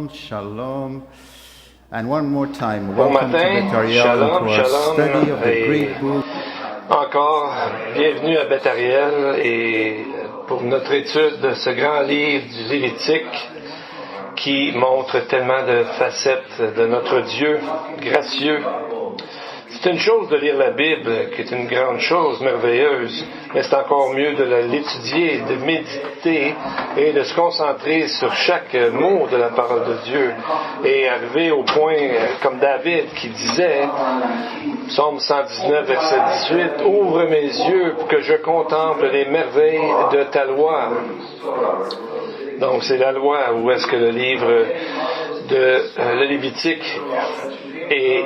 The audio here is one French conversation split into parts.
Shalom, shalom. And one more time, Bon welcome matin, to Beth Ariel shalom, to our shalom, study of the et great book. encore bienvenue à Beth Ariel et pour notre étude de ce grand livre du Lévitique qui montre tellement de facettes de notre Dieu gracieux. C'est une chose de lire la Bible, qui est une grande chose, merveilleuse, mais c'est encore mieux de l'étudier, de méditer et de se concentrer sur chaque mot de la parole de Dieu et arriver au point, comme David qui disait, Psaume 119, verset 18, « Ouvre mes yeux pour que je contemple les merveilles de ta loi. » Donc c'est la loi où est-ce que le livre de le Lévitique est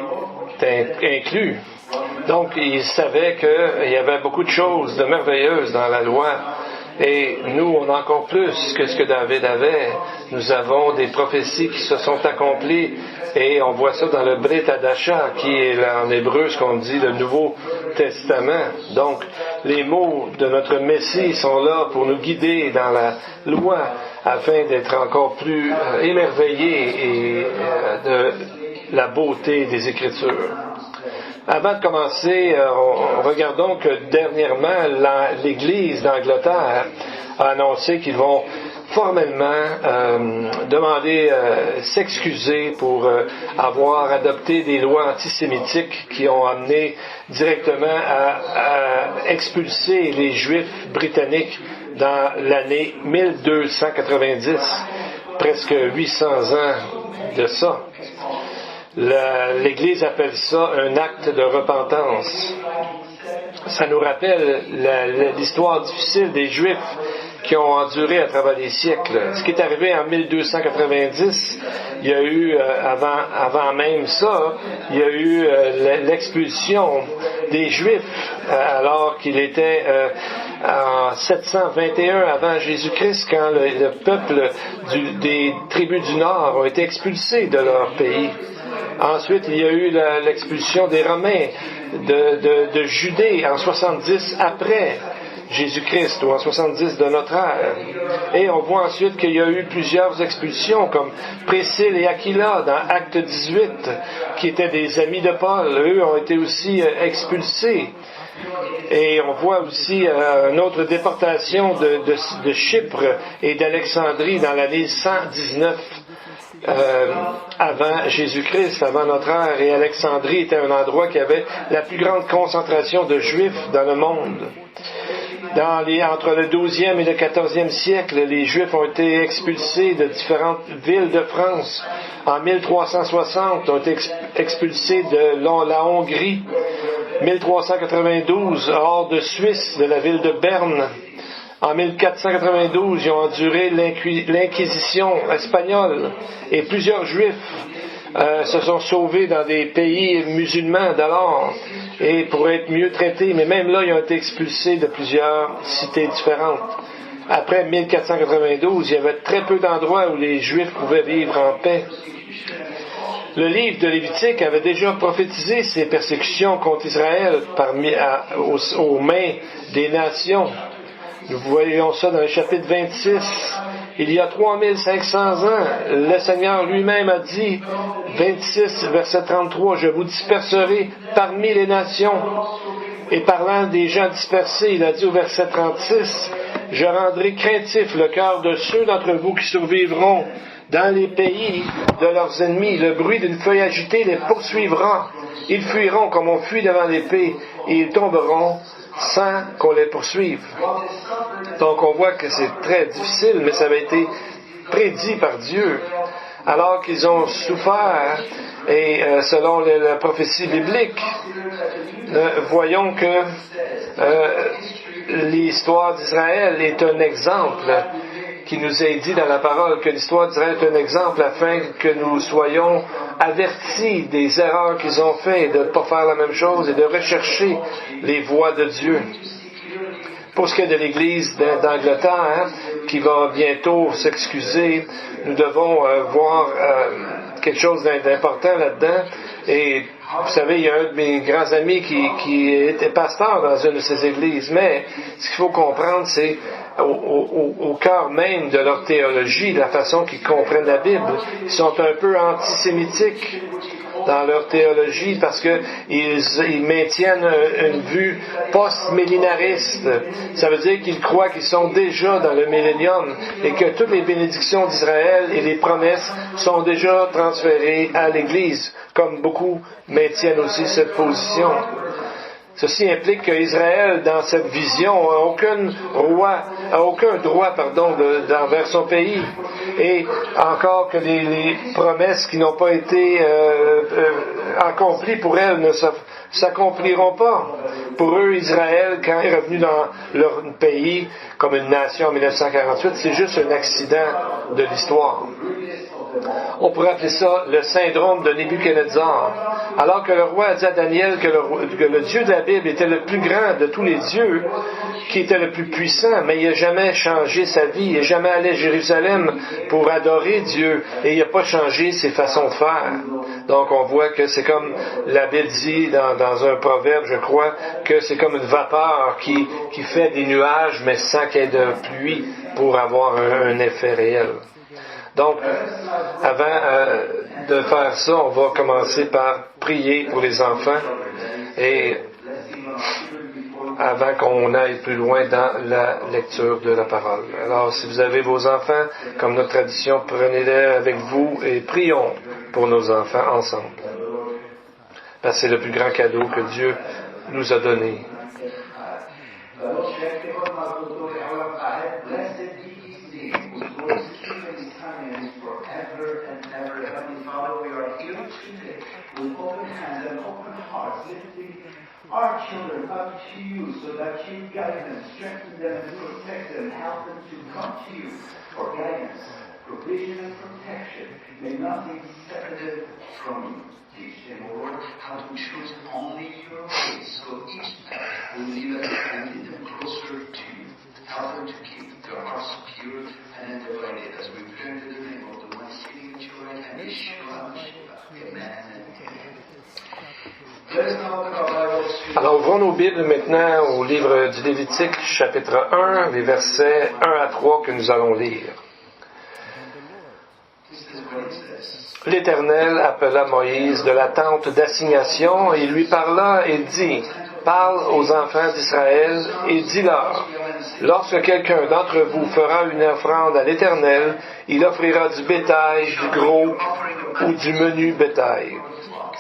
inclus. Donc, il savait qu'il y avait beaucoup de choses de merveilleuses dans la loi. Et nous, on a encore plus que ce que David avait. Nous avons des prophéties qui se sont accomplies. Et on voit ça dans le Brit Hadasha, qui est en hébreu ce qu'on dit le Nouveau Testament. Donc, les mots de notre Messie sont là pour nous guider dans la loi, afin d'être encore plus émerveillés et de la beauté des Écritures. Avant de commencer, regardons que dernièrement, l'Église d'Angleterre a annoncé qu'ils vont formellement demander s'excuser pour avoir adopté des lois antisémitiques qui ont amené directement à expulser les Juifs britanniques dans l'année 1290, presque 800 ans de ça. L'Église appelle ça un acte de repentance. Ça nous rappelle l'histoire difficile des Juifs qui ont enduré à travers les siècles. Ce qui est arrivé en 1290, il y a eu, avant même ça, il y a eu l'expulsion des Juifs alors qu'il était en 721 avant Jésus-Christ, quand le peuple des tribus du Nord ont été expulsés de leur pays. Ensuite, il y a eu l'expulsion des Romains de Judée en 70 après Jésus-Christ, ou en 70 de notre ère. Et on voit ensuite qu'il y a eu plusieurs expulsions, comme Priscille et Aquila dans Acte 18, qui étaient des amis de Paul. Eux ont été aussi expulsés. Et on voit aussi une autre déportation de Chypre et d'Alexandrie dans l'année 119 avant Jésus-Christ, avant notre ère, et Alexandrie était un endroit qui avait la plus grande concentration de Juifs dans le monde. Entre le 12e et le 14e siècle, les Juifs ont été expulsés de différentes villes de France. En 1360, ont été expulsés de la Hongrie. 1392, hors de Suisse, de la ville de Berne. En 1492, ils ont enduré l'Inquisition espagnole et plusieurs Juifs se sont sauvés dans des pays musulmans d'alors et pour être mieux traités, mais même là, ils ont été expulsés de plusieurs cités différentes. Après 1492, il y avait très peu d'endroits où les Juifs pouvaient vivre en paix. Le livre de Lévitique avait déjà prophétisé ces persécutions contre Israël aux mains des nations. Nous voyons ça dans le chapitre 26. Il y a 3500 ans, le Seigneur lui-même a dit, 26, verset 33, « Je vous disperserai parmi les nations. » Et parlant des gens dispersés, il a dit au verset 36, « Je rendrai craintif le cœur de ceux d'entre vous qui survivront dans les pays de leurs ennemis. Le bruit d'une feuille agitée les poursuivra. Ils fuiront comme on fuit devant l'épée, et ils tomberont sans qu'on les poursuive. » Donc on voit que c'est très difficile, mais ça avait été prédit par Dieu. Alors qu'ils ont souffert, et selon la prophétie biblique, voyons que l'histoire d'Israël est un exemple qui nous est dit dans la parole, que l'histoire d'Israël est un exemple afin que nous soyons avertis des erreurs qu'ils ont faites, de ne pas faire la même chose et de rechercher les voies de Dieu. Pour ce qui est de l'Église d'Angleterre, qui va bientôt s'excuser, nous devons voir quelque chose d'important là-dedans. Et vous savez, il y a un de mes grands amis qui était pasteur dans une de ces églises, mais ce qu'il faut comprendre, c'est au cœur même de leur théologie, de la façon qu'ils comprennent la Bible, ils sont un peu antisémitiques dans leur théologie parce qu'ils maintiennent une vue post-millénariste. Ça veut dire qu'ils croient qu'ils sont déjà dans le millénium et que toutes les bénédictions d'Israël et les promesses sont déjà transférées à l'Église, comme beaucoup maintiennent aussi cette position. Ceci implique qu'Israël, dans cette vision, n'a aucun droit envers son pays. Et encore que les promesses qui n'ont pas été accomplies pour elle ne s'accompliront pas. Pour eux, Israël, quand il est revenu dans leur pays comme une nation en 1948, c'est juste un accident de l'histoire. On pourrait appeler ça le syndrome de Nebuchadnezzar. Alors que le roi a dit à Daniel que le Dieu de la Bible était le plus grand de tous les dieux, qui était le plus puissant, mais il n'a jamais changé sa vie, il n'est jamais allé à Jérusalem pour adorer Dieu, et il n'a pas changé ses façons de faire. Donc on voit que c'est comme la Bible dit dans un proverbe, je crois, que c'est comme une vapeur qui fait des nuages, mais sans qu'il y ait de pluie pour avoir un effet réel. Donc, avant de faire ça, on va commencer par prier pour les enfants et avant qu'on aille plus loin dans la lecture de la parole. Alors, si vous avez vos enfants, comme notre tradition, prenez-les avec vous et prions pour nos enfants ensemble. Parce que c'est le plus grand cadeau que Dieu nous a donné. Our children up to you so that you guide them, strengthen them, and protect them, help them to come to you for guidance, provision, and protection. May nothing separate from you. Teach them, Lord, how to choose only your ways, so each step will lead us and lead them closer to you. Help them to keep their hearts pure and undivided as we pray in the name of the one sitting at your right hand, Yeshua HaMashiach. Amen. Alors, ouvrons nos Bibles maintenant au livre du Lévitique, chapitre 1, les versets 1 à 3 que nous allons lire. L'Éternel appela Moïse de la tente d'assignation et lui parla et dit, « Parle aux enfants d'Israël et dis-leur, lorsque quelqu'un d'entre vous fera une offrande à l'Éternel, il offrira du bétail, du gros ou du menu bétail.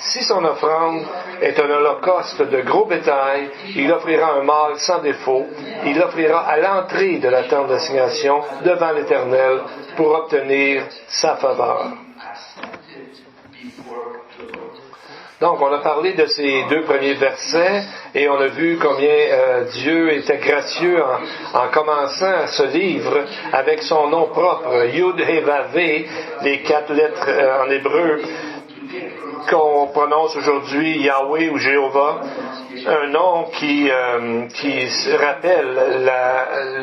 Si son offrande est un holocauste de gros bétail, il offrira un mâle sans défaut. Il l'offrira à l'entrée de la tente d'assignation devant l'Éternel pour obtenir sa faveur. » Donc, on a parlé de ces deux premiers versets et on a vu combien Dieu était gracieux en commençant ce livre avec son nom propre, Yud He Vav He, les 4 lettres en hébreu, qu'on prononce aujourd'hui Yahweh ou Jéhovah, un nom qui rappelle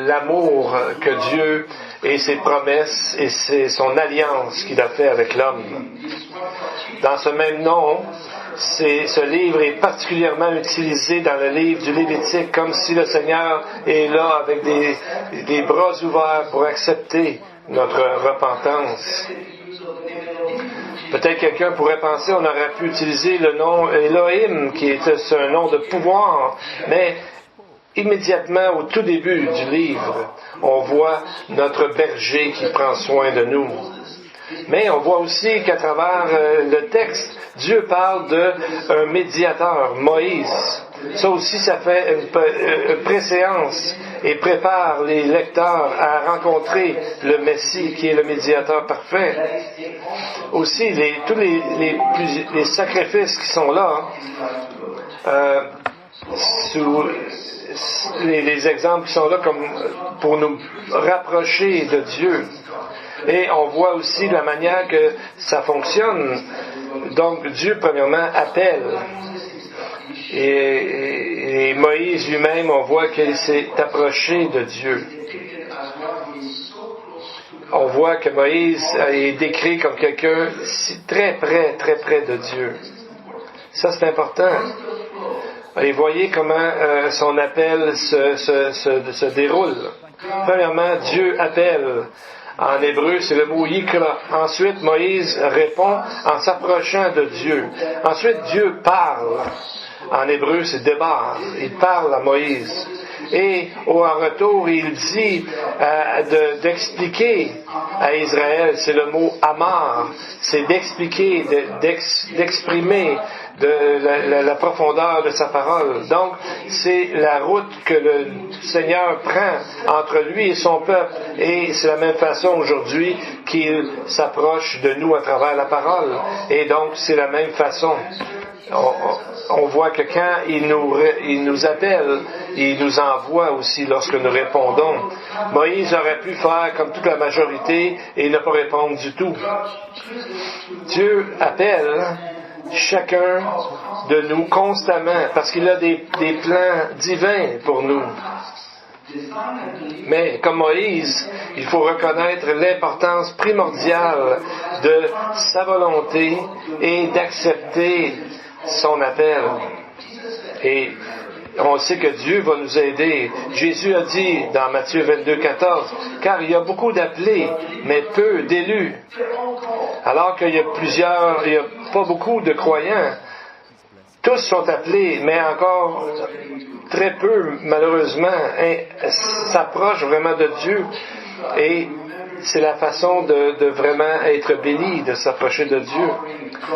l'amour que Dieu et ses promesses et son alliance qu'il a fait avec l'homme. Dans ce même nom, ce livre est particulièrement utilisé dans le livre du Lévitique, comme si le Seigneur est là avec des bras ouverts pour accepter notre repentance. Peut-être quelqu'un pourrait penser qu'on aurait pu utiliser le nom Elohim, qui est un nom de pouvoir, mais immédiatement au tout début du livre, on voit notre berger qui prend soin de nous. Mais on voit aussi qu'à travers le texte, Dieu parle d'un médiateur, Moïse. Ça aussi, ça fait une préséance et prépare les lecteurs à rencontrer le Messie qui est le médiateur parfait. Aussi, tous les sacrifices qui sont là, sous les exemples qui sont là comme pour nous rapprocher de Dieu. Et on voit aussi la manière que ça fonctionne. Donc, Dieu, premièrement, appelle. Et Moïse lui-même, on voit qu'il s'est approché de Dieu. On voit que Moïse est décrit comme quelqu'un très près de Dieu. Ça, c'est important. Et voyez comment son appel se déroule. Premièrement, Dieu appelle. En hébreu, c'est le mot yikra. Ensuite, Moïse répond en s'approchant de Dieu. Ensuite, Dieu parle. En hébreu, c'est débar. Il parle à Moïse. Et en retour, il dit d'expliquer à Israël, c'est le mot amar, c'est d'expliquer, d'exprimer la profondeur de sa parole. Donc, c'est la route que le Seigneur prend entre lui et son peuple. Et c'est la même façon aujourd'hui qu'il s'approche de nous à travers la parole. Et donc, c'est la même façon. On voit que quand il nous appelle, il nous envoie aussi lorsque nous répondons. Moïse aurait pu faire comme toute la majorité et ne pas répondre du tout. Dieu appelle chacun de nous constamment parce qu'il a des plans divins pour nous. Mais comme Moïse, il faut reconnaître l'importance primordiale de sa volonté et d'accepter son appel. Et on sait que Dieu va nous aider. Jésus a dit dans Matthieu 22, 14, « Car il y a beaucoup d'appelés, mais peu d'élus. » Alors qu'il y a pas beaucoup de croyants. Tous sont appelés, mais encore très peu, malheureusement, s'approchent vraiment de Dieu. Et c'est la façon de vraiment être béni, de s'approcher de Dieu.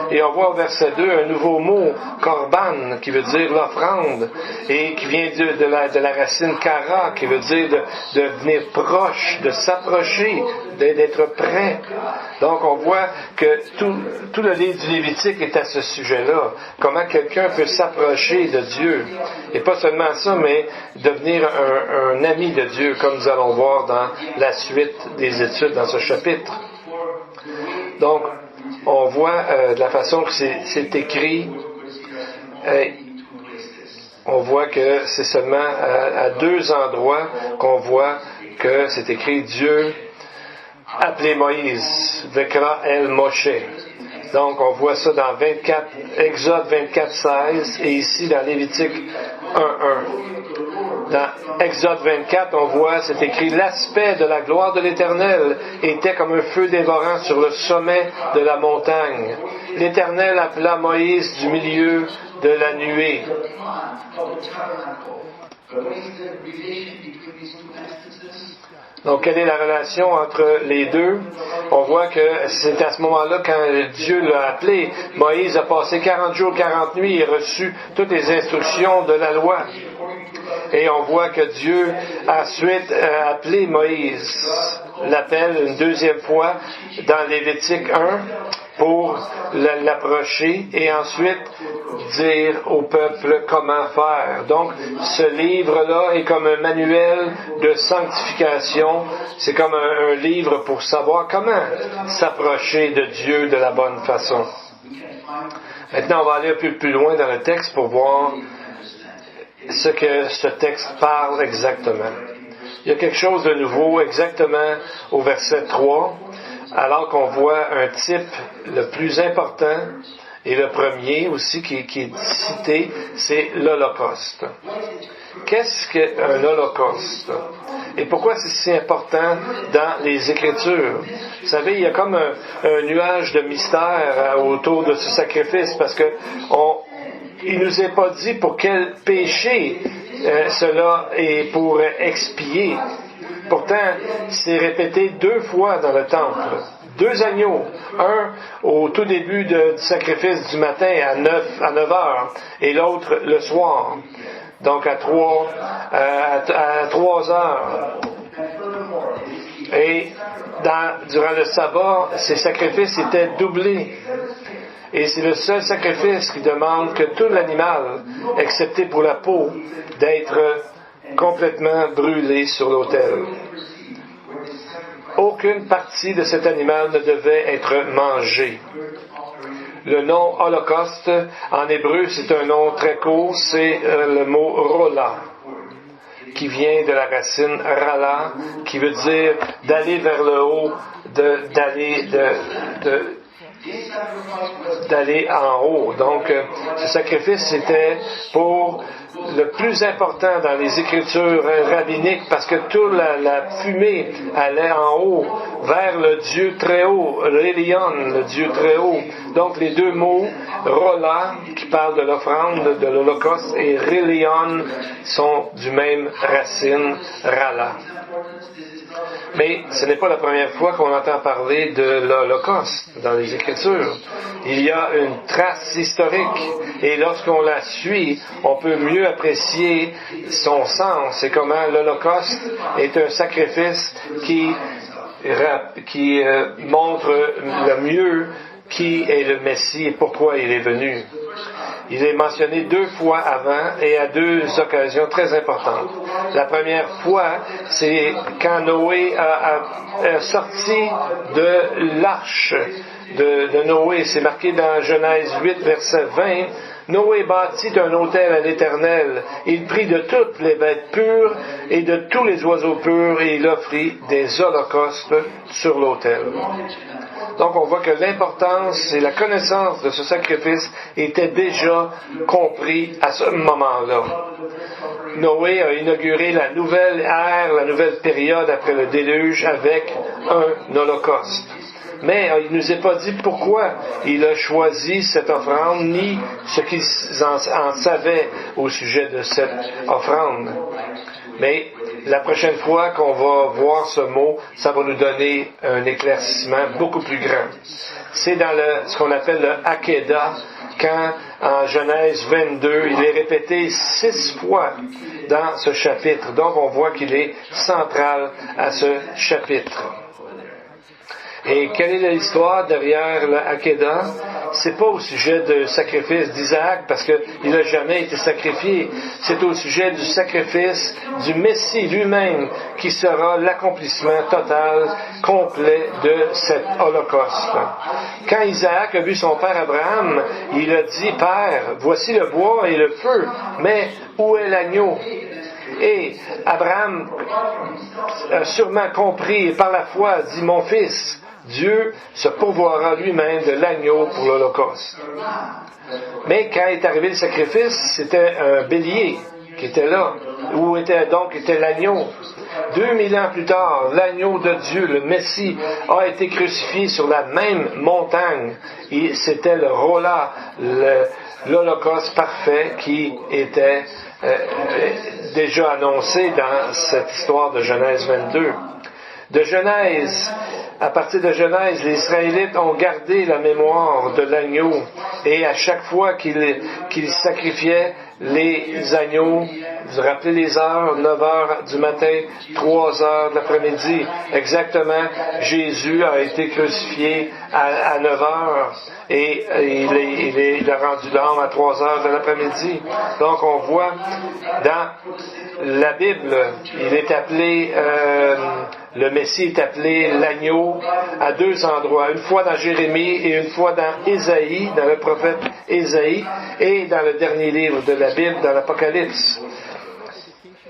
Et on voit au verset 2 un nouveau mot, korban, qui veut dire l'offrande, et qui vient de la racine kara, qui veut dire de venir proche, de s'approcher, d'être prêt. Donc on voit que tout le livre du Lévitique est à ce sujet-là. Comment quelqu'un peut s'approcher de Dieu. Et pas seulement ça, mais devenir un ami de Dieu, comme nous allons voir dans la suite des études dans ce chapitre. Donc, on voit de la façon que c'est écrit, on voit que c'est seulement à 2 endroits qu'on voit que c'est écrit Dieu appelé Moïse, Vekra el Moshe. Donc, on voit ça dans Exode 24, 16 et ici dans Lévitique 1, 1. Dans Exode 24, on voit, c'est écrit, l'aspect de la gloire de l'Éternel était comme un feu dévorant sur le sommet de la montagne. L'Éternel appela Moïse du milieu de la nuée. Donc, quelle est la relation entre les deux? On voit que c'est à ce moment-là, quand Dieu l'a appelé, Moïse a passé 40 jours, 40 nuits et reçu toutes les instructions de la loi. Et on voit que Dieu a ensuite appelé Moïse, l'appelle une deuxième fois dans Lévitique 1 pour l'approcher et ensuite dire au peuple comment faire. Donc, ce livre-là est comme un manuel de sanctification. C'est comme un livre pour savoir comment s'approcher de Dieu de la bonne façon. Maintenant, on va aller un peu plus loin dans le texte pour voir ce que ce texte parle exactement. Il y a quelque chose de nouveau exactement au verset 3, alors qu'on voit un type le plus important et le premier aussi qui est cité, c'est l'Holocauste. Qu'est-ce qu'un Holocauste? Et pourquoi c'est si important dans les Écritures? Vous savez, il y a comme un nuage de mystère autour de ce sacrifice parce que il nous est pas dit pour quel péché cela est pour expier. Pourtant, c'est répété 2 fois dans le temple. 2 agneaux. Un au tout début du sacrifice du matin à 9 heures et l'autre le soir. Donc à 3 heures. Et durant le sabbat, ces sacrifices étaient doublés. Et c'est le seul sacrifice qui demande que tout l'animal, excepté pour la peau, d'être complètement brûlé sur l'autel. Aucune partie de cet animal ne devait être mangée. Le nom Holocauste, en hébreu, c'est un nom très court, c'est le mot Rola, qui vient de la racine Rala, qui veut dire d'aller vers le haut, d'aller en haut. Donc, ce sacrifice était pour le plus important dans les écritures rabbiniques parce que toute la fumée allait en haut vers le Dieu très haut, Rélion, le Dieu très haut. Donc, les deux mots, Rola, qui parle de l'offrande, de l'Holocauste, et Rélion sont du même racine, Rala. Mais ce n'est pas la première fois qu'on entend parler de l'Holocauste dans les Écritures. Il y a une trace historique et lorsqu'on la suit, on peut mieux apprécier son sens et comment l'Holocauste est un sacrifice qui montre le mieux qui est le Messie et pourquoi il est venu. Il est mentionné 2 fois avant et à 2 occasions très importantes. La première fois, c'est quand Noé a sorti de l'arche de Noé. C'est marqué dans Genèse 8, verset 20. Noé bâtit un autel à l'Éternel. Il prit de toutes les bêtes pures et de tous les oiseaux purs et il offrit des holocaustes sur l'autel. Donc on voit que l'importance et la connaissance de ce sacrifice était déjà compris à ce moment-là. Noé a inauguré la nouvelle ère, la nouvelle période après le déluge avec un holocauste. Mais il ne nous est pas dit pourquoi il a choisi cette offrande, ni ce qu'il en savait au sujet de cette offrande. Mais la prochaine fois qu'on va voir ce mot, ça va nous donner un éclaircissement beaucoup plus grand. C'est dans ce qu'on appelle le Akedah, quand en Genèse 22, il est répété 6 fois dans ce chapitre. Donc on voit qu'il est central à ce chapitre. Et quelle est l'histoire derrière le Akedah? C'est pas au sujet du sacrifice d'Isaac, parce qu'il n'a jamais été sacrifié. C'est au sujet du sacrifice du Messie lui-même, qui sera l'accomplissement total, complet de cet holocauste. Quand Isaac a vu son père Abraham, il a dit, « Père, voici le bois et le feu, mais où est l'agneau? » Et Abraham a sûrement compris, et par la foi a dit, « Mon fils, Dieu se pourvoira lui-même de l'agneau pour l'Holocauste. » Mais quand est arrivé le sacrifice, c'était un bélier qui était là. Où était l'agneau? 2000 ans plus tard, l'agneau de Dieu, le Messie, a été crucifié sur la même montagne. Et c'était le Rola, l'Holocauste parfait qui était déjà annoncé dans cette histoire de Genèse 22. À partir de Genèse, les Israélites ont gardé la mémoire de l'agneau et à chaque fois qu'ils sacrifiaient les agneaux, vous vous rappelez les heures, 9 heures du matin, 3 heures de l'après-midi, exactement, Jésus a été crucifié à 9 heures et il a rendu l'âme à 3 heures de l'après-midi. Donc on voit dans la Bible, il est appelé, le Messie est appelé l'agneau à 2 endroits, une fois dans Jérémie et une fois dans Ésaïe, dans le prophète Ésaïe, et dans le dernier livre de la Bible, dans l'Apocalypse.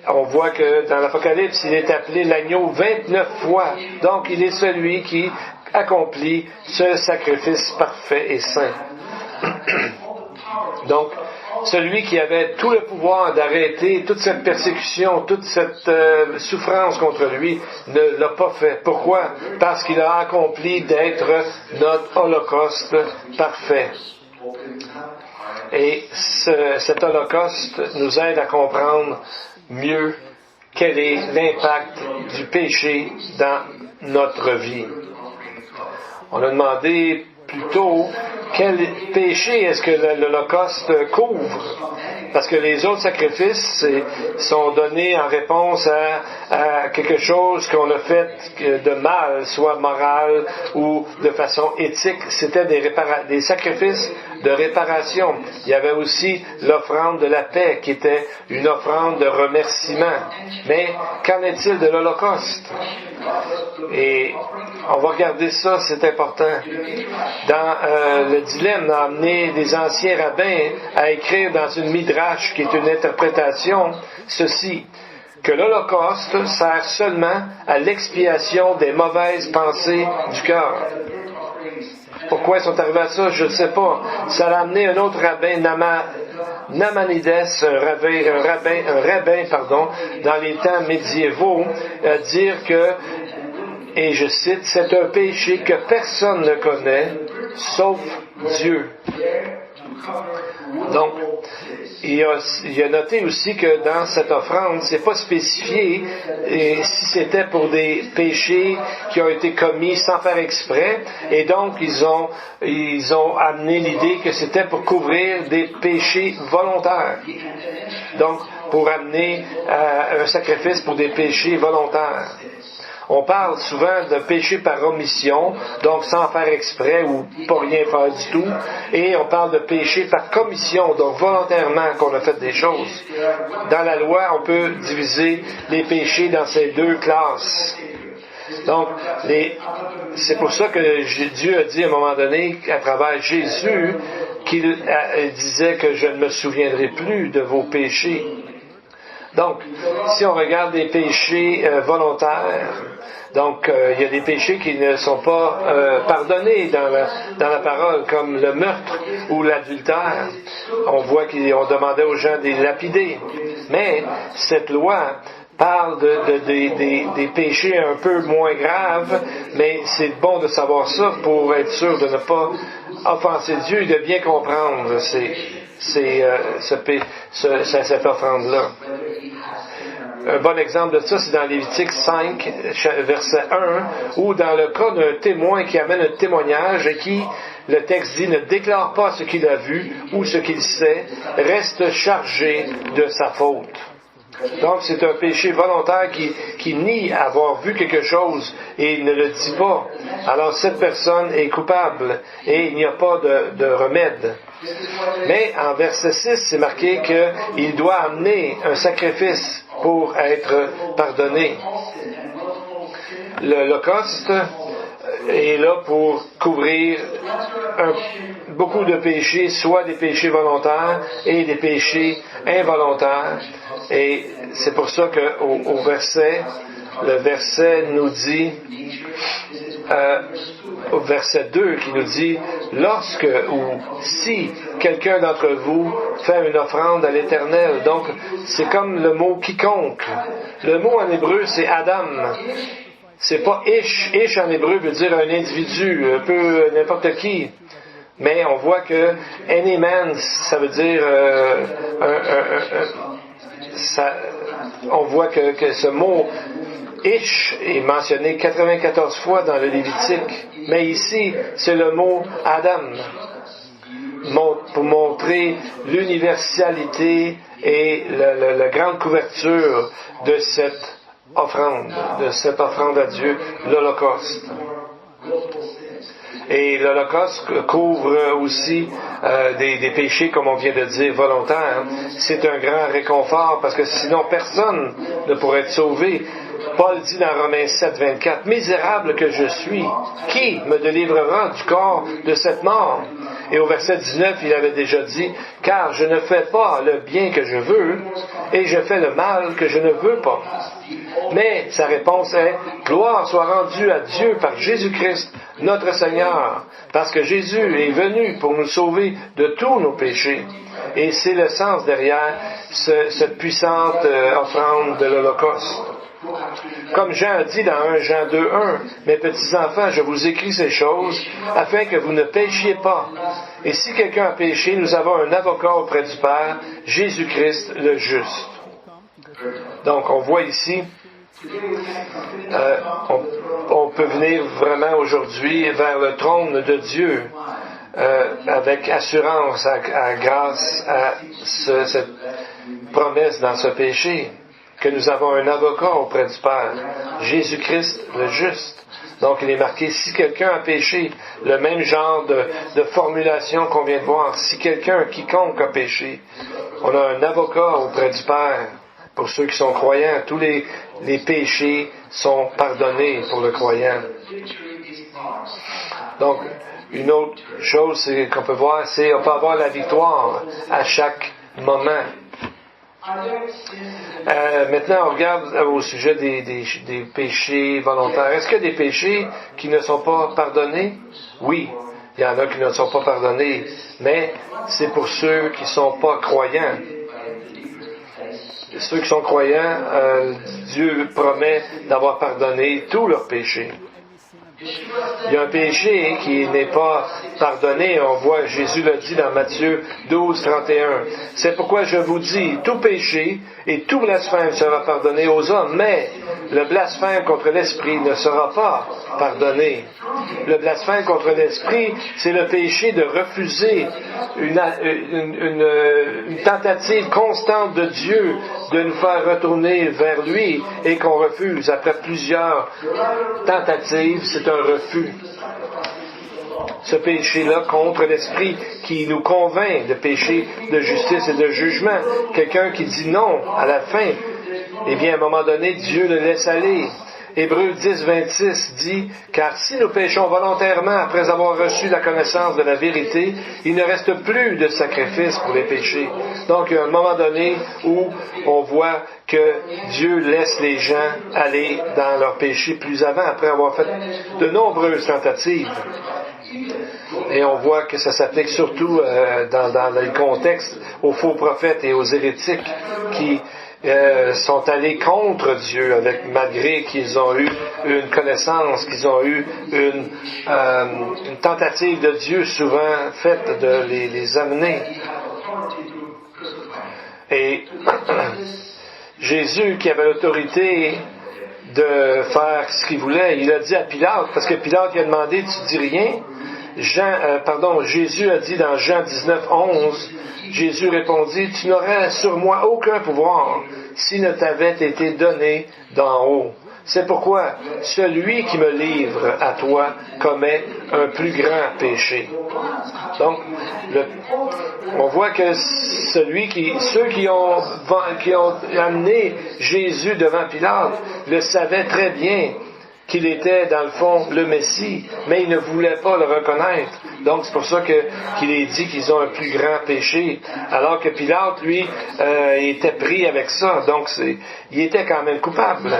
On voit que dans l'Apocalypse, il est appelé l'agneau 29 fois. Donc, il est celui qui accomplit ce sacrifice parfait et saint. Donc, celui qui avait tout le pouvoir d'arrêter toute cette persécution, toute cette souffrance contre lui, ne l'a pas fait. Pourquoi? Parce qu'il a accompli d'être notre holocauste parfait. Et cet holocauste nous aide à comprendre mieux quel est l'impact du péché dans notre vie. On a demandé plus tôt quel péché est-ce que l'Holocauste couvre? Parce que les autres sacrifices sont donnés en réponse à quelque chose qu'on a fait de mal, soit moral ou de façon éthique. C'était des sacrifices de réparation. Il y avait aussi l'offrande de la paix qui était une offrande de remerciement. Mais qu'en est-il de l'Holocauste? Et on va regarder ça, c'est important. Dans le dilemme a amené des anciens rabbins à écrire dans une midrash qui est une interprétation ceci, que l'Holocauste sert seulement à l'expiation des mauvaises pensées du cœur. Pourquoi ils sont arrivés à ça? Je ne sais pas. Ça a amené un autre rabbin, Namanides, un rabbin, dans les temps médiévaux, à dire que, et je cite, c'est un péché que personne ne connaît, sauf Dieu. Donc, il a noté aussi que dans cette offrande, c'est pas spécifié si c'était pour des péchés qui ont été commis sans faire exprès, et donc ils ont amené l'idée que c'était pour couvrir des péchés volontaires. Donc, pour amener un sacrifice pour des péchés volontaires. On parle souvent de péché par omission, donc sans faire exprès ou pas rien faire du tout. Et on parle de péché par commission, donc volontairement qu'on a fait des choses. Dans la loi, on peut diviser les péchés dans ces deux classes. Donc, c'est pour ça que Dieu a dit à un moment donné, à travers Jésus, qu'il disait que je ne me souviendrai plus de vos péchés. Donc, si on regarde des péchés volontaires, donc il y a des péchés qui ne sont pas pardonnés dans la parole, comme le meurtre ou l'adultère. On voit qu'on demandait aux gens de les lapider. Mais cette loi parle des péchés un peu moins graves, mais c'est bon de savoir ça pour être sûr de ne pas offenser Dieu et de bien comprendre cette offrande-là. Un bon exemple de ça, c'est dans Lévitique 5, verset 1, où dans le cas d'un témoin qui amène un témoignage et qui, le texte dit, ne déclare pas ce qu'il a vu ou ce qu'il sait, reste chargé de sa faute. Donc, c'est un péché volontaire qui nie avoir vu quelque chose et il ne le dit pas. Alors, cette personne est coupable et il n'y a pas de remède. Mais en verset 6, c'est marqué qu'il doit amener un sacrifice pour être pardonné. L'Holocauste est là pour couvrir beaucoup de péchés, soit des péchés volontaires et des péchés involontaires. Et c'est pour ça qu'au le verset nous dit, au verset 2 qui nous dit, lorsque ou si quelqu'un d'entre vous fait une offrande à l'Éternel, donc c'est comme le mot quiconque. Le mot en hébreu c'est Adam. C'est pas Ish. Ish en hébreu veut dire un individu, un peu n'importe qui. Mais on voit que any man, ça veut dire on voit que ce mot Ish est mentionné 94 fois dans le Lévitique. Mais ici, c'est le mot Adam. Pour montrer l'universalité et la grande couverture de cette offrande à Dieu, l'Holocauste. Et l'Holocauste couvre aussi des péchés, comme on vient de dire, volontaires. C'est un grand réconfort parce que sinon personne ne pourrait être sauvé. Paul dit dans Romains 7, 24, « Misérable que je suis, qui me délivrera du corps de cette mort? » Et au verset 19, il avait déjà dit, « Car je ne fais pas le bien que je veux, et je fais le mal que je ne veux pas. » Mais sa réponse est, « Gloire soit rendue à Dieu par Jésus-Christ, notre Seigneur, parce que Jésus est venu pour nous sauver de tous nos péchés. » Et c'est le sens derrière cette puissante offrande de l'Holocauste. Comme Jean a dit dans 1 Jean 2:1, « Mes petits enfants, je vous écris ces choses afin que vous ne péchiez pas. Et si quelqu'un a péché, nous avons un avocat auprès du Père, Jésus-Christ le juste. » Donc on voit ici, on peut venir vraiment aujourd'hui vers le trône de Dieu avec assurance, grâce à cette promesse dans ce péché, que nous avons un avocat auprès du Père, Jésus-Christ le juste. Donc il est marqué, si quelqu'un a péché, le même genre de formulation qu'on vient de voir, si quelqu'un, quiconque a péché, on a un avocat auprès du Père. Pour ceux qui sont croyants, tous les péchés sont pardonnés pour le croyant. Donc, une autre chose qu'on peut voir, c'est qu'on peut avoir la victoire à chaque moment. Maintenant, on regarde au sujet des péchés volontaires. Est-ce qu'il y a des péchés qui ne sont pas pardonnés? Oui. Il y en a qui ne sont pas pardonnés, mais c'est pour ceux qui ne sont pas croyants. Ceux qui sont croyants, Dieu promet d'avoir pardonné tous leurs péchés. Il y a un péché qui n'est pas pardonné. On voit, Jésus l'a dit dans Matthieu 12, 31. C'est pourquoi je vous dis, tout péché et tout blasphème sera pardonné aux hommes, mais le blasphème contre l'Esprit ne sera pas pardonné. Le blasphème contre l'Esprit, c'est le péché de refuser une tentative constante de Dieu de nous faire retourner vers lui et qu'on refuse. Après plusieurs tentatives, c'est un refus. Ce péché-là contre l'Esprit qui nous convainc de péché de justice et de jugement. Quelqu'un qui dit non à la fin, eh bien, à un moment donné, Dieu le laisse aller. Hébreux 10, 26 dit « Car si nous péchons volontairement après avoir reçu la connaissance de la vérité, il ne reste plus de sacrifice pour les péchés. » Donc, il y a un moment donné où on voit que Dieu laisse les gens aller dans leurs péchés plus avant, après avoir fait de nombreuses tentatives. Et on voit que ça s'applique surtout dans les contextes aux faux prophètes et aux hérétiques qui sont allés contre Dieu malgré qu'ils ont eu une connaissance, qu'ils ont eu une tentative de Dieu souvent faite de les amener. Et Jésus qui avait l'autorité de faire ce qu'il voulait, il a dit à Pilate, parce que Pilate lui a demandé, tu dis rien? Jésus a dit dans Jean 19, 11, Jésus répondit, tu n'aurais sur moi aucun pouvoir s'il ne t'avait été donné d'en haut. C'est pourquoi celui qui me livre à toi commet un plus grand péché. Donc, on voit que ceux qui ont amené Jésus devant Pilate le savaient très bien qu'il était, dans le fond, le Messie, mais ils ne voulaient pas le reconnaître. Donc, c'est pour ça qu'il est dit qu'ils ont un plus grand péché. Alors que Pilate, lui, était pris avec ça. Donc, il était quand même coupable.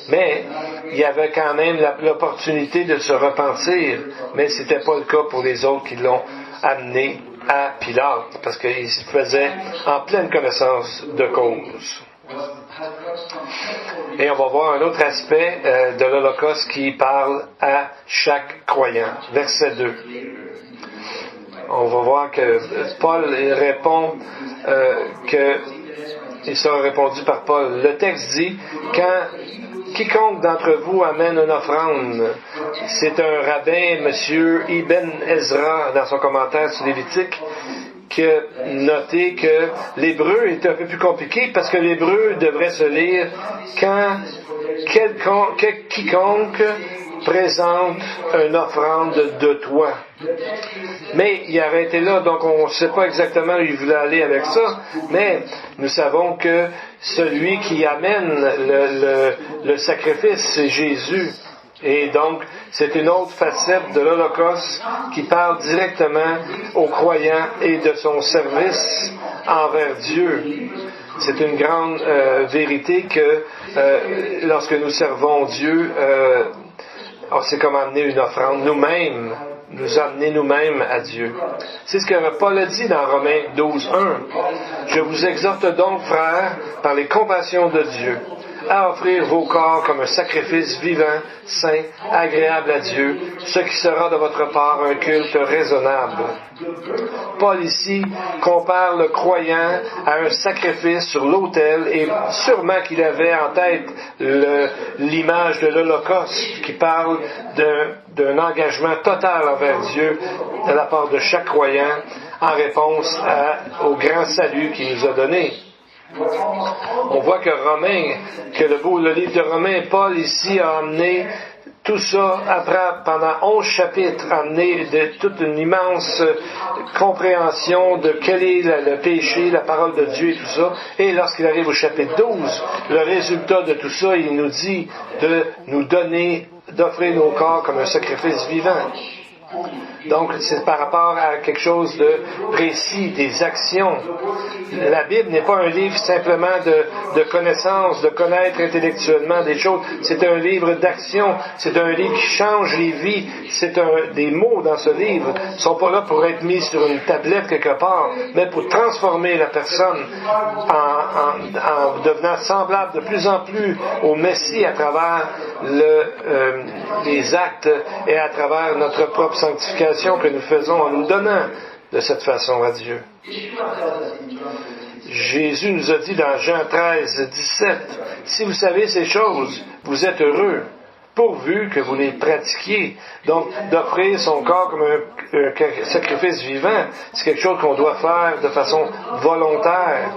Mais, il y avait quand même l'opportunité de se repentir. Mais ce n'était pas le cas pour les autres qui l'ont amené à Pilate, parce qu'il se faisait en pleine connaissance de cause. Et on va voir un autre aspect de l'Holocauste qui parle à chaque croyant. Verset 2. On va voir que Paul répond il sera répondu par Paul. Le texte dit, quand quiconque d'entre vous amène une offrande, c'est un rabbin, monsieur Ibn Ezra, dans son commentaire sur Lévitique, qui a noté que l'hébreu est un peu plus compliqué parce que l'hébreu devrait se lire quand quiconque présente une offrande de toi. Mais il a arrêté là, donc on ne sait pas exactement où il voulait aller avec ça, mais nous savons que celui qui amène le sacrifice, c'est Jésus. Et donc, c'est une autre facette de l'Holocauste qui parle directement aux croyants et de son service envers Dieu. C'est une grande vérité que lorsque nous servons Dieu, c'est comme amener une offrande nous-mêmes, nous amener nous-mêmes à Dieu. C'est ce que Paul a dit dans Romains 12, 1. Je vous exhorte donc, frères, par les compassions de Dieu, à offrir vos corps comme un sacrifice vivant, saint, agréable à Dieu, ce qui sera de votre part un culte raisonnable. Paul ici compare le croyant à un sacrifice sur l'autel et sûrement qu'il avait en tête l'image de l'Holocauste qui parle d'un engagement total envers Dieu de la part de chaque croyant en réponse au grand salut qu'il nous a donné. On voit que le livre de Romains, Paul ici a amené tout ça pendant 11 chapitres, amené toute une immense compréhension de quel est le péché, la parole de Dieu et tout ça. Et lorsqu'il arrive au chapitre 12, le résultat de tout ça, il nous dit de nous donner, d'offrir nos corps comme un sacrifice vivant. Donc, c'est par rapport à quelque chose de précis, des actions. La Bible n'est pas un livre simplement de connaissances, de connaître intellectuellement des choses. C'est un livre d'action. C'est un livre qui change les vies. Des mots dans ce livre ne sont pas là pour être mis sur une tablette quelque part, mais pour transformer la personne en devenant semblable de plus en plus au Messie à travers les actes et à travers notre propre sanctification que nous faisons en nous donnant de cette façon à Dieu. Jésus nous a dit dans Jean 13, 17, « Si vous savez ces choses, vous êtes heureux, pourvu que vous les pratiquiez. » Donc, d'offrir son corps comme un sacrifice vivant, c'est quelque chose qu'on doit faire de façon volontaire.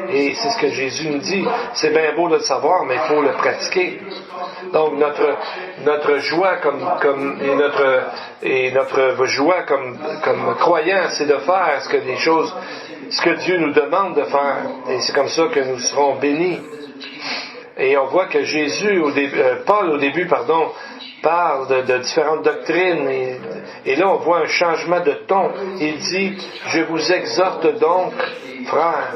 Et c'est ce que Jésus nous dit. C'est bien beau de le savoir, mais il faut le pratiquer. Donc, notre joie et notre joie comme croyants, c'est de faire ce que Dieu nous demande de faire. Et c'est comme ça que nous serons bénis. Et on voit que Paul au début, parle de différentes doctrines. Et là, on voit un changement de ton. Il dit, « Je vous exhorte donc, frères. »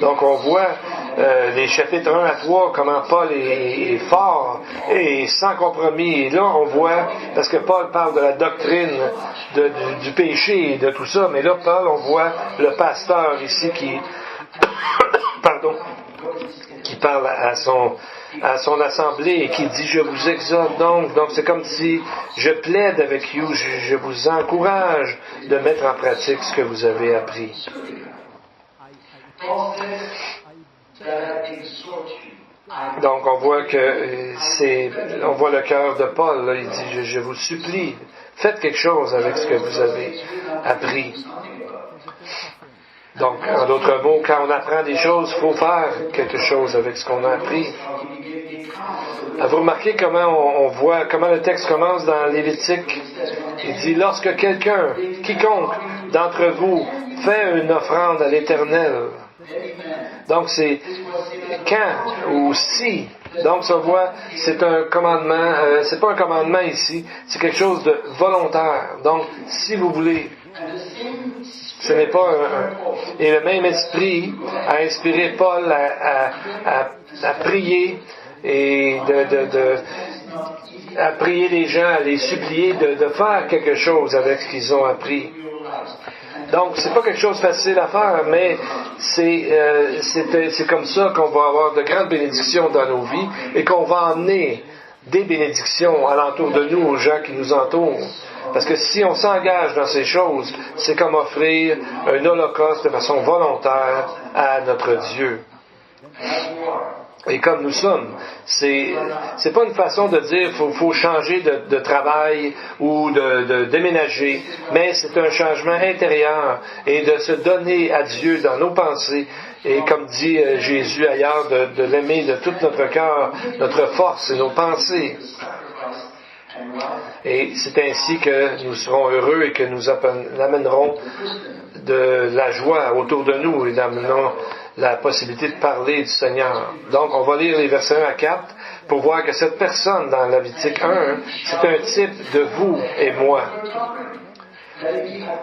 Donc, on voit les chapitres 1 à 3, comment Paul est fort et sans compromis. Et là, on voit, parce que Paul parle de la doctrine du péché et de tout ça, mais là, Paul, on voit le pasteur ici qui parle à son assemblée et qui dit « Je vous exhorte donc ». Donc, c'est comme si je plaide avec vous, je vous encourage de mettre en pratique ce que vous avez appris. Donc, on voit on voit le cœur de Paul, là, il dit, je vous supplie, faites quelque chose avec ce que vous avez appris. Donc, en d'autres mots, quand on apprend des choses, il faut faire quelque chose avec ce qu'on a appris. Vous remarquez comment le texte commence dans Lévitique? Il dit, lorsque quiconque d'entre vous fait une offrande à l'Éternel. Donc, c'est quand ou si. Donc, ça voit, c'est un commandement, c'est pas un commandement ici, c'est quelque chose de volontaire. Donc, si vous voulez, ce n'est pas Et le même esprit a inspiré Paul à prier et à prier les gens, à les supplier de faire quelque chose avec ce qu'ils ont appris. Donc, c'est pas quelque chose de facile à faire, mais c'est comme ça qu'on va avoir de grandes bénédictions dans nos vies et qu'on va emmener des bénédictions alentour de nous, aux gens qui nous entourent. Parce que si on s'engage dans ces choses, c'est comme offrir un holocauste de façon volontaire à notre Dieu. Et comme nous sommes, c'est pas une façon de dire faut changer de travail ou de déménager, mais c'est un changement intérieur et de se donner à Dieu dans nos pensées. Et comme dit Jésus ailleurs, de l'aimer de tout notre cœur, notre force et nos pensées. Et c'est ainsi que nous serons heureux et que nous amènerons de la joie autour de nous et d'amenerons la possibilité de parler du Seigneur. Donc, on va lire les versets 1 à 4 pour voir que cette personne dans Lévitique 1, c'est un type de vous et moi.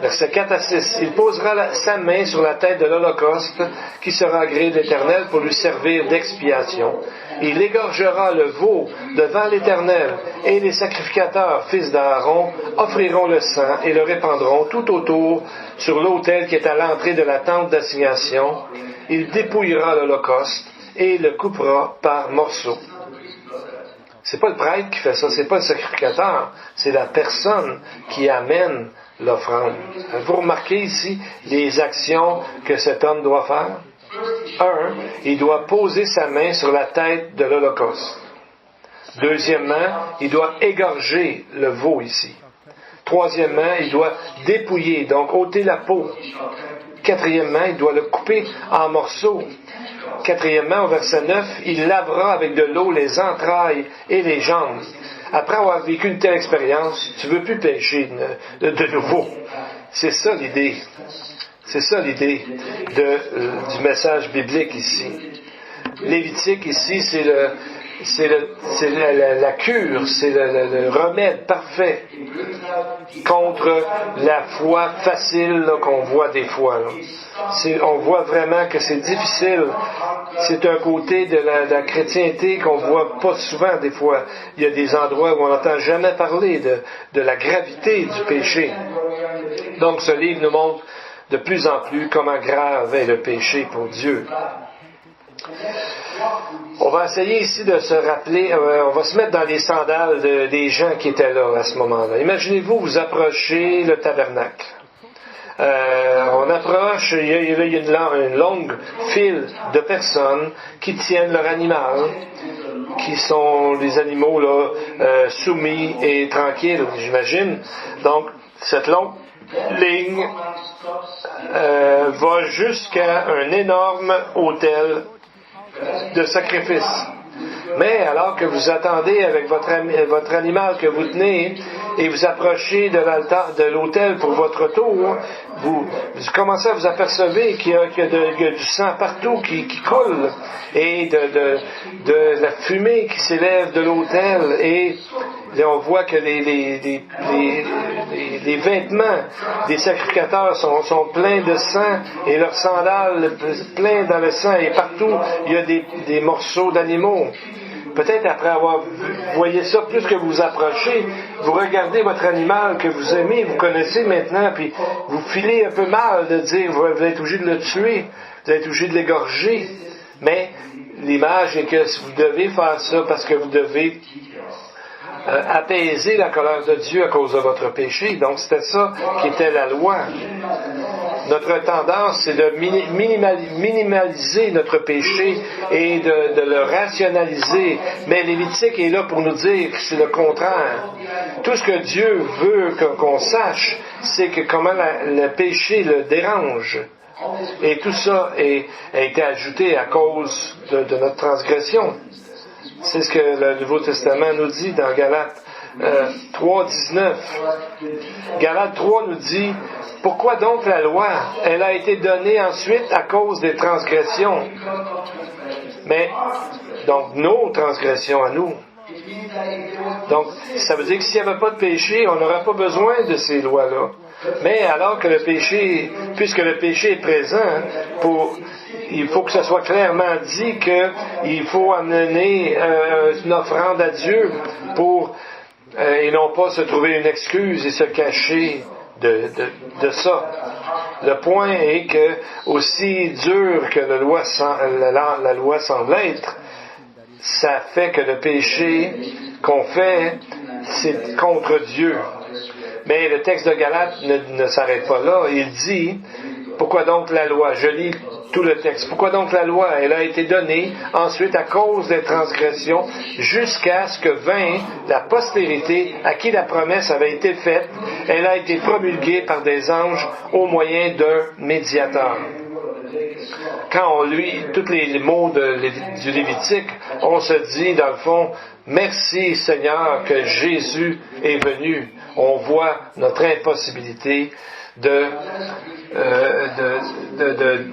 Versets 4 à 6. Il posera sa main sur la tête de l'Holocauste qui sera agréé de l'Éternel pour lui servir d'expiation. Il égorgera le veau devant l'Éternel et les sacrificateurs, fils d'Aaron, offriront le sang et le répandront tout autour sur l'autel qui est à l'entrée de la tente d'assignation. Il dépouillera l'Holocauste et le coupera par morceaux. C'est pas le prêtre qui fait ça, c'est pas le sacrificateur, c'est la personne qui amène l'offrande. Vous remarquez ici les actions que cet homme doit faire? 1. Il doit poser sa main sur la tête de l'Holocauste. Deuxièmement, il doit égorger le veau ici. Troisièmement, il doit dépouiller, donc ôter la peau. Quatrièmement, il doit le couper en morceaux. Quatrièmement, au verset 9, il lavera avec de l'eau les entrailles et les jambes. Après avoir vécu une telle expérience, tu ne veux plus pécher de nouveau. C'est ça l'idée. C'est ça l'idée du message biblique ici. Lévitique ici, c'est la cure, c'est le remède parfait contre la foi facile là, qu'on voit des fois. Là. On voit vraiment que c'est difficile. C'est un côté de la chrétienté qu'on voit pas souvent des fois. Il y a des endroits où on n'entend jamais parler de la gravité du péché. Donc ce livre nous montre de plus en plus comment grave est le péché pour Dieu. On va essayer ici de se rappeler, on va se mettre dans les sandales des gens qui étaient là à ce moment-là. Imaginez-vous, vous approchez le tabernacle. On approche, il y a une longue file de personnes qui tiennent leur animal, qui sont des animaux là, soumis et tranquilles, j'imagine. Donc, cette longue ligne va jusqu'à un énorme autel de sacrifice. Mais alors que vous attendez avec votre animal que vous tenez et vous approchez de l'altar, de l'autel pour votre tour, vous commencez à vous apercevoir qu'il y a du sang partout qui coule et de la fumée qui s'élève de l'autel et là, on voit que les vêtements des sacrificateurs sont pleins de sang et leurs sandales pleins dans le sang et partout il y a des morceaux d'animaux. Peut-être après avoir voyé ça, plus que vous approchez, vous regardez votre animal que vous aimez, vous connaissez maintenant, puis vous filez un peu mal de dire vous êtes obligé de le tuer, vous êtes obligé de l'égorger. Mais l'image est que vous devez faire ça parce que vous devez apaiser la colère de Dieu à cause de votre péché. Donc c'était ça qui était la loi. Notre tendance, c'est de minimaliser notre péché et de le rationaliser. Mais Lévitique est là pour nous dire que c'est le contraire. Tout ce que Dieu veut qu'on sache, c'est que comment le péché le dérange. Et tout ça a été ajouté à cause de notre transgression. C'est ce que le Nouveau Testament nous dit dans Galates 3.19. Galates 3 nous dit « Pourquoi donc la loi? Elle a été donnée ensuite à cause des transgressions. » Mais, donc, nos transgressions à nous. Donc, ça veut dire que s'il n'y avait pas de péché, on n'aurait pas besoin de ces lois-là. Mais alors que le péché, puisque le péché est présent, il faut que ce soit clairement dit qu'il faut amener une offrande à Dieu et non pas se trouver une excuse et se cacher de ça. Le point est que, aussi dur que la loi semble être, ça fait que le péché qu'on fait, c'est contre Dieu. Mais le texte de Galates ne s'arrête pas là. Il dit, pourquoi donc la loi? Je lis tout le texte. Pourquoi donc la loi? Elle a été donnée ensuite à cause des transgressions jusqu'à ce que vint la postérité à qui la promesse avait été faite. Elle a été promulguée par des anges au moyen d'un médiateur. Quand on lit tous les mots du Lévitique, on se dit, dans le fond, merci Seigneur que Jésus est venu. On voit notre impossibilité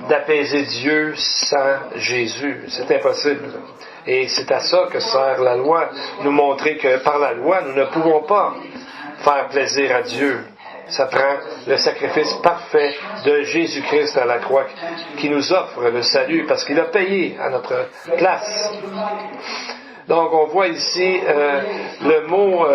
d'apaiser Dieu sans Jésus. C'est impossible. Et c'est à ça que sert la loi, nous montrer que par la loi, nous ne pouvons pas faire plaisir à Dieu. Ça prend le sacrifice parfait de Jésus-Christ à la croix qui nous offre le salut parce qu'il a payé à notre place. Donc on voit ici le mot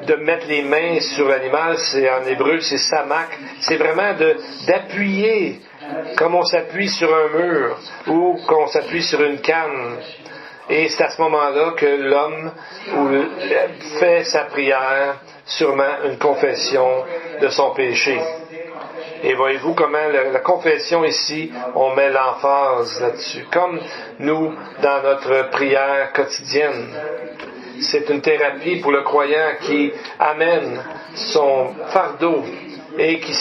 de mettre les mains sur l'animal, c'est en hébreu, c'est samak. C'est vraiment d'appuyer comme on s'appuie sur un mur ou qu'on s'appuie sur une canne. Et c'est à ce moment-là que l'homme fait sa prière, sûrement une confession de son péché. Et voyez-vous comment la confession ici, on met l'emphase là-dessus. Comme nous, dans notre prière quotidienne. C'est une thérapie pour le croyant qui amène son fardeau et qui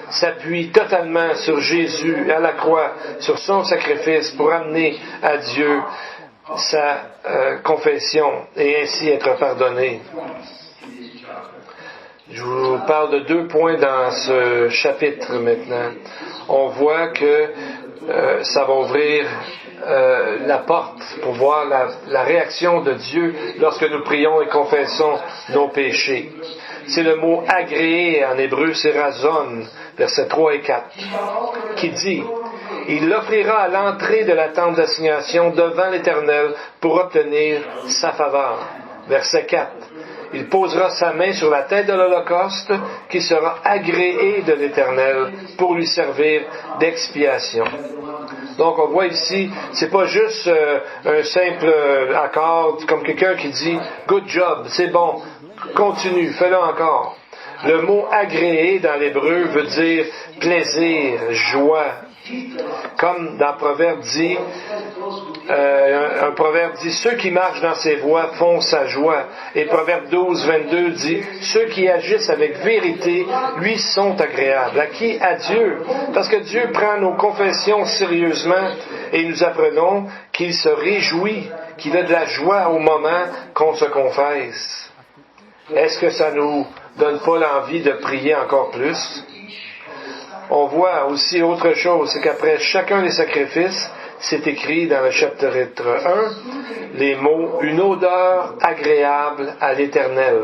s'appuie totalement sur Jésus à la croix, sur son sacrifice pour amener à Dieu sa confession et ainsi être pardonné. Je vous parle de 2 points dans ce chapitre maintenant. on voit que ça va ouvrir la porte pour voir la réaction de Dieu lorsque nous prions et confessons nos péchés. C'est le mot agréé en hébreu, c'est razon, versets 3 et 4, qui dit « Il l'offrira à l'entrée de la tente d'assignation devant l'Éternel pour obtenir sa faveur. » Verset 4. Il posera sa main sur la tête de l'Holocauste qui sera agréé de l'Éternel pour lui servir d'expiation. Donc on voit ici, c'est pas juste un simple accord comme quelqu'un qui dit « Good job, c'est bon, continue, fais-le encore ». Le mot agréé dans l'hébreu veut dire plaisir, joie. Comme dans Proverbe dit, un proverbe dit, ceux qui marchent dans ses voies font sa joie. Et Proverbe 12, 22 dit, ceux qui agissent avec vérité, lui sont agréables. À qui? À Dieu. Parce que Dieu prend nos confessions sérieusement et nous apprenons qu'il se réjouit, qu'il a de la joie au moment qu'on se confesse. Est-ce que ça nous donne pas l'envie de prier encore plus? On voit aussi autre chose, c'est qu'après chacun des sacrifices, c'est écrit dans le chapitre 1, les mots « une odeur agréable à l'Éternel ».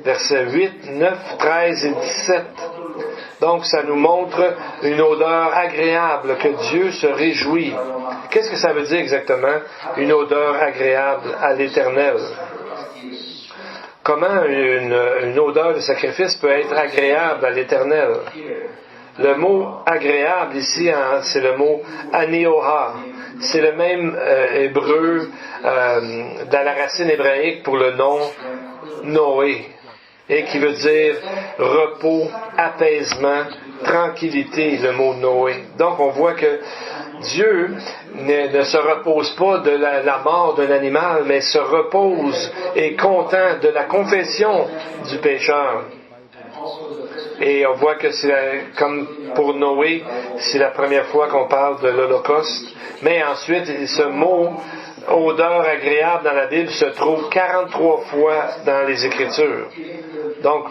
Versets 8, 9, 13 et 17. Donc, ça nous montre une odeur agréable, que Dieu se réjouit. Qu'est-ce que ça veut dire exactement, une odeur agréable à l'Éternel? Comment une odeur de sacrifice peut être agréable à l'Éternel? Le mot agréable ici, c'est le mot anéoha. C'est le même hébreu dans la racine hébraïque pour le nom Noé, et qui veut dire repos, apaisement, tranquillité, le mot Noé. Donc on voit que Dieu ne se repose pas de la mort d'un animal, mais se repose et est content de la confession du pécheur. Et on voit que c'est comme pour Noé, c'est la première fois qu'on parle de l'Holocauste. Mais ensuite, ce mot odeur agréable dans la Bible se trouve 43 fois dans les Écritures. Donc,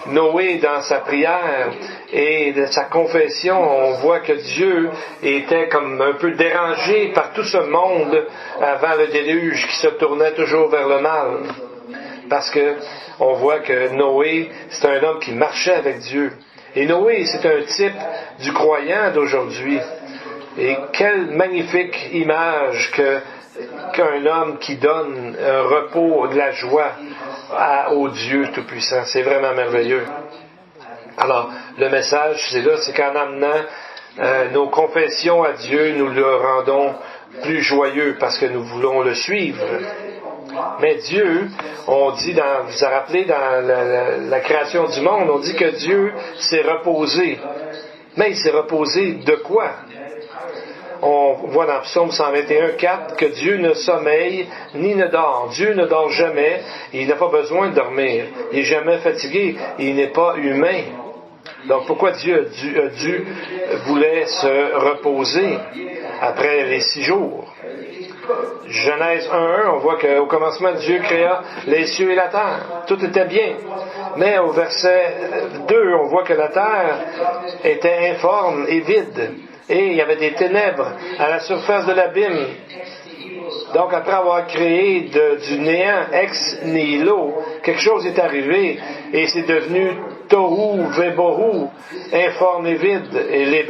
Noé, dans sa prière et de sa confession, on voit que Dieu était comme un peu dérangé par tout ce monde avant le déluge qui se tournait toujours vers le mal. Parce que on voit que Noé, c'est un homme qui marchait avec Dieu. Et Noé, c'est un type du croyant d'aujourd'hui. Et quelle magnifique image qu'un homme qui donne un repos, de la joie au Dieu Tout-Puissant. C'est vraiment merveilleux. Alors, le message, c'est qu'en amenant nos confessions à Dieu, nous le rendons plus joyeux parce que nous voulons le suivre. Mais Dieu, on dit, vous vous rappelez, dans la création du monde, on dit que Dieu s'est reposé. Mais il s'est reposé de quoi? On voit dans Psaume 121, 4 que Dieu ne sommeille ni ne dort. Dieu ne dort jamais, et il n'a pas besoin de dormir. Il n'est jamais fatigué, il n'est pas humain. Donc pourquoi Dieu voulait se reposer après les 6 jours? Genèse 1.1, on voit qu'au commencement, Dieu créa les cieux et la terre. Tout était bien. Mais au verset 2, on voit que la terre était informe et vide. Et il y avait des ténèbres à la surface de l'abîme. Donc, après avoir créé du néant, ex nihilo, quelque chose est arrivé et c'est devenu tohu vebohu, informe et vide. Et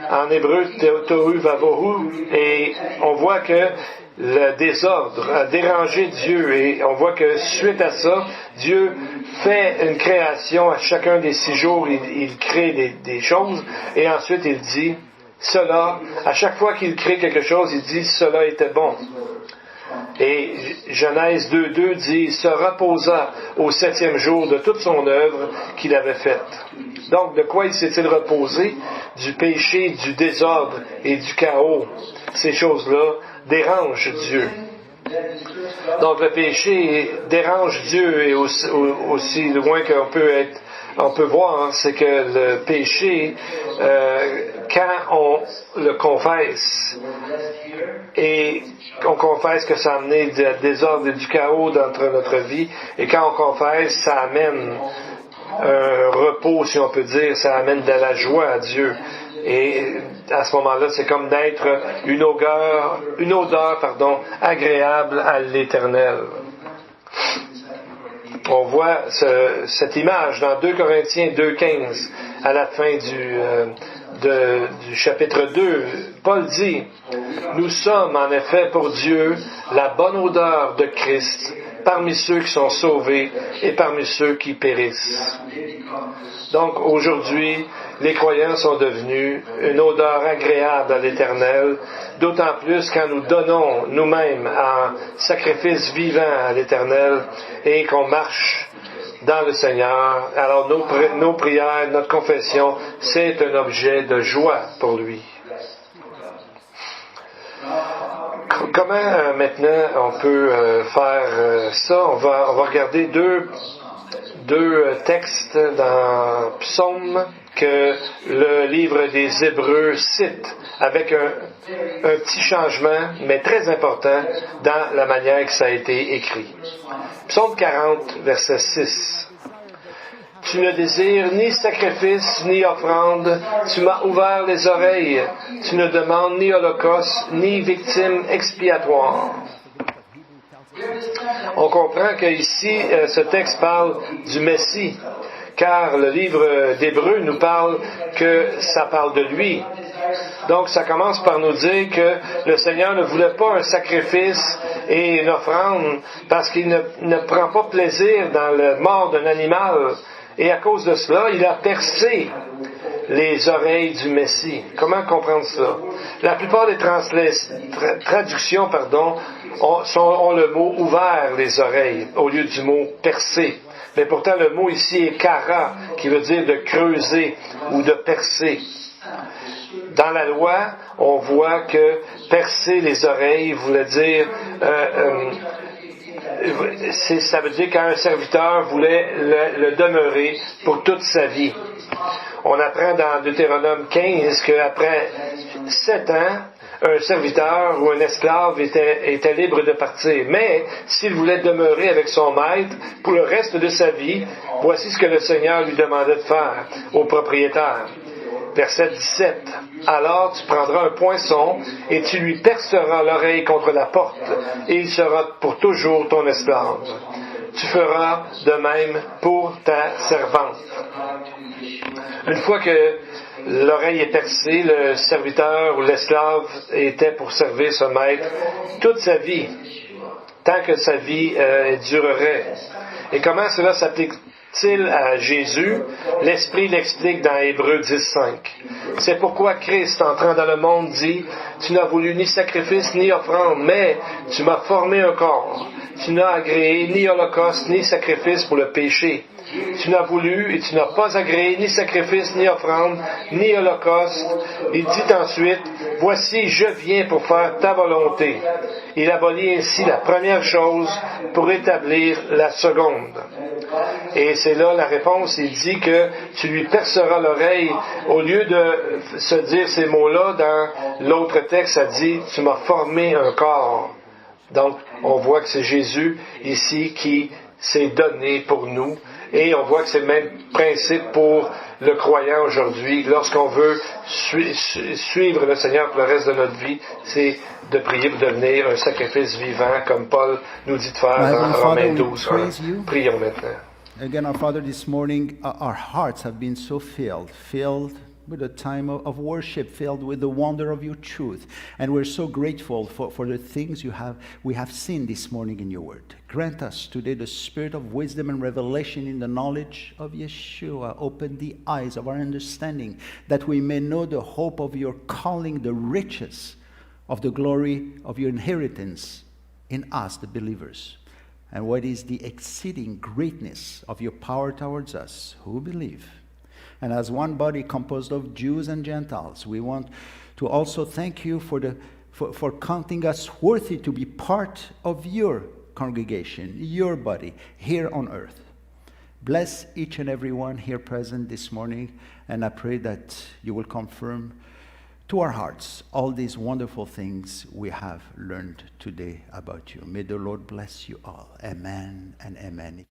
en hébreu, tohu vavohu. Et on voit que le désordre a dérangé Dieu. Et on voit que suite à ça, Dieu fait une création à chacun des 6 jours. Il crée des choses. Et ensuite, il dit, cela, à chaque fois qu'il crée quelque chose, il dit, cela était bon. Et Genèse 2.2 dit, il se reposa au 7e jour de toute son œuvre qu'il avait faite. Donc, de quoi il s'est-il reposé? Du péché, du désordre et du chaos. Ces choses-là dérangent Dieu. Donc, le péché dérange Dieu et aussi loin on peut voir, c'est que le péché, quand on le confesse, et on confesse que ça a amené du désordre et du chaos dans notre vie, et quand on confesse, ça amène un repos, si on peut dire, ça amène de la joie à Dieu. Et à ce moment-là, c'est comme d'être une odeur, agréable à l'Éternel. On voit cette image dans 2 Corinthiens 2,15 à la fin du chapitre 2. Paul dit, « Nous sommes en effet pour Dieu la bonne odeur de Christ parmi ceux qui sont sauvés et parmi ceux qui périssent. » Donc aujourd'hui, les croyants sont devenus une odeur agréable à l'Éternel, d'autant plus quand nous donnons nous-mêmes en sacrifice vivant à l'Éternel et qu'on marche dans le Seigneur. Alors nos prières, notre confession, c'est un objet de joie pour lui. Comment maintenant on peut faire ça? On va regarder deux textes dans Psaume que le livre des Hébreux cite avec un petit changement, mais très important dans la manière que ça a été écrit. Psaume 40, verset 6. Tu ne désires ni sacrifice, ni offrande. Tu m'as ouvert les oreilles. Tu ne demandes ni holocauste, ni victime expiatoire. On comprend qu'ici, ce texte parle du Messie, car le livre d'Hébreux nous parle que ça parle de lui. Donc, ça commence par nous dire que le Seigneur ne voulait pas un sacrifice et une offrande parce qu'il ne prend pas plaisir dans la mort d'un animal. Et à cause de cela, il a percé les oreilles du Messie. Comment comprendre ça? La plupart des traductions ont le mot « ouvert les oreilles » au lieu du mot « percer ». Mais pourtant, le mot ici est « kara », qui veut dire de creuser ou de percer. Dans la loi, on voit que percer les oreilles voulait dire... ça veut dire qu'un serviteur voulait le demeurer pour toute sa vie. On apprend dans Deutéronome 15 qu'après 7 ans, un serviteur ou un esclave était libre de partir. Mais s'il voulait demeurer avec son maître pour le reste de sa vie, voici ce que le Seigneur lui demandait de faire au propriétaire. Verset 17. Alors tu prendras un poinçon et tu lui perceras l'oreille contre la porte et il sera pour toujours ton esclave. Tu feras de même pour ta servante. Une fois que l'oreille est percée, le serviteur ou l'esclave était pour servir ce maître toute sa vie, tant que sa vie durerait. Et comment cela s'applique-t-il à Jésus? L'Esprit l'explique dans Hébreux 10.5. C'est pourquoi Christ, entrant dans le monde, dit, « Tu n'as voulu ni sacrifice ni offrande, mais tu m'as formé un corps. Tu n'as agréé ni holocauste ni sacrifice pour le péché. Tu n'as voulu et tu n'as pas agréé ni sacrifice, ni offrande, ni holocauste. » Il dit ensuite, « Voici, je viens pour faire ta volonté. » Il abolit ainsi la première chose pour établir la seconde. Et c'est là la réponse. Il dit que tu lui perceras l'oreille. Au lieu de se dire ces mots-là, dans l'autre texte, ça dit, « Tu m'as formé un corps. » Donc, on voit que c'est Jésus ici qui s'est donné pour nous. Et on voit que c'est le même principe pour le croyant aujourd'hui. Lorsqu'on veut suivre le Seigneur pour le reste de notre vie, c'est de prier pour devenir un sacrifice vivant, comme Paul nous dit de faire dans Romains 12. Prions maintenant. Again, our Father, this morning, our hearts have been so filled with a time of worship, filled with the wonder of your truth. And we're so grateful for the things we have seen this morning in your word. Grant us today the spirit of wisdom and revelation in the knowledge of Yeshua. Open the eyes of our understanding that we may know the hope of your calling, the riches of the glory of your inheritance in us, the believers. And what is the exceeding greatness of your power towards us who believe. And as one body composed of Jews and Gentiles, we want to also thank you for counting us worthy to be part of your congregation, your body, here on earth. Bless each and every one here present this morning, and I pray that you will confirm to our hearts all these wonderful things we have learned today about you. May the Lord bless you all. Amen and amen.